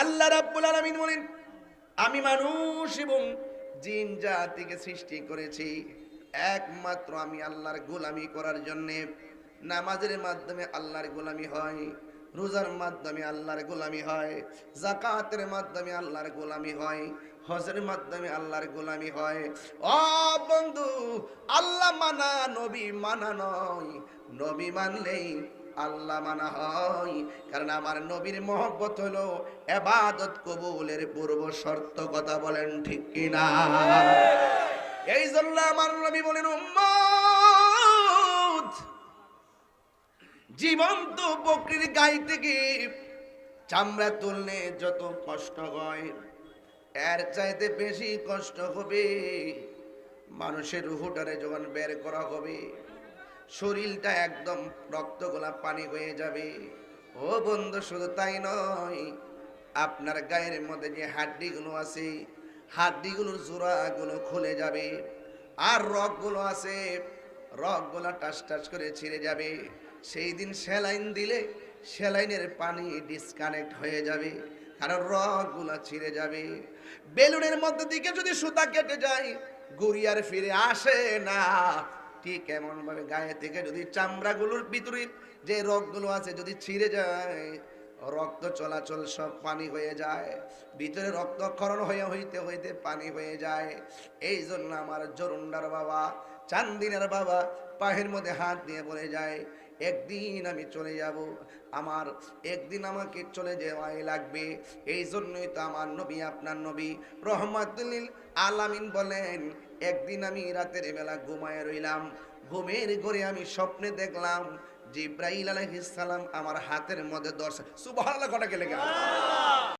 আল্লাহ রাব্বুল আলামিন বলেন, আমি মানুষ এবং জিন জাতিকে সৃষ্টি করেছি একমাত্র আমি আল্লাহর গোলামি করার জন্য। নামাজের মাধ্যমে আল্লাহর গোলামি হয়, রোজার মাধ্যমে আল্লাহর গোলামি হয়, যাকাতের মাধ্যমে আল্লাহর গোলামি হয়, হজের মাধ্যমে আল্লাহর গোলামি হয়। ও বন্ধু, আল্লাহ মানা নবী মানা নয়, নবী মানলেই আল্লাহ মানা হয়। কারণ আমার নবীর মহব্বত হলো ইবাদত কবুলের পূর্ব শর্ত। কথা বলেন ঠিক কিনা? এই জন্য আমার নবী বলেন, উম্মত, জীবন্ত বকরির গায়ে থেকে চামড়া তুললে যত কষ্ট হয়, এর চাইতে বেশি কষ্ট হবে মানুষের রুহটারে যখন বের করা হবে, শরীরটা একদম রক্তগোলা পানি হয়ে যাবে। ও বন্ধু, শুধু তাই নয়, আপনার গায়ের মধ্যে যে হাড্ডিগুলো আছে, হাড্ডিগুলোর জোড়াগুলো খুলে যাবে, আর রগগুলো আছে, রগগুলো টাস টাস করে ছিঁড়ে যাবে। সেই দিন স্যালাইন দিলে স্যালাইনের পানি ডিসকানেক্ট হয়ে যাবে, কারণ রগগুলো ছিঁড়ে যাবে। বেলুনের মধ্যে দিকে যদি সুতা কেটে যায়, ঘুরিয়ার ফিরে আসে না। ঠিক এমন ভাবে গায়ে থেকে যদি চামড়াগুলোর ভিতরে যে রগগুলো আছে যদি ছিঁড়ে যায়, রক্ত চলাচল সব পানি হয়ে যায়, ভিতরে রক্তক্ষরণ হইতে হইতে পানি হয়ে যায়। এই জন্য আমার জরুন্ডার বাবা, চান্দিনার বাবা পায়ের মধ্যে হাত দিয়ে বলে যায়, একদিন আমি চলে যাব, আমার একদিন আমাকে চলে যাওয়াই লাগবে। এই জন্যই তো আমার নবী, আপনার নবী রহমাতুল লিল আলামিন বলেন, একদিন আমি রাতের বেলা ঘুমায় রইলাম, ঘুমের ঘরে আমি স্বপ্নে দেখলাম জিব্রাইল আলাইহিস সালাম আমার হাতের মধ্যে ধরছে। সুবহানাল্লাহ, কটা গেলে গেল।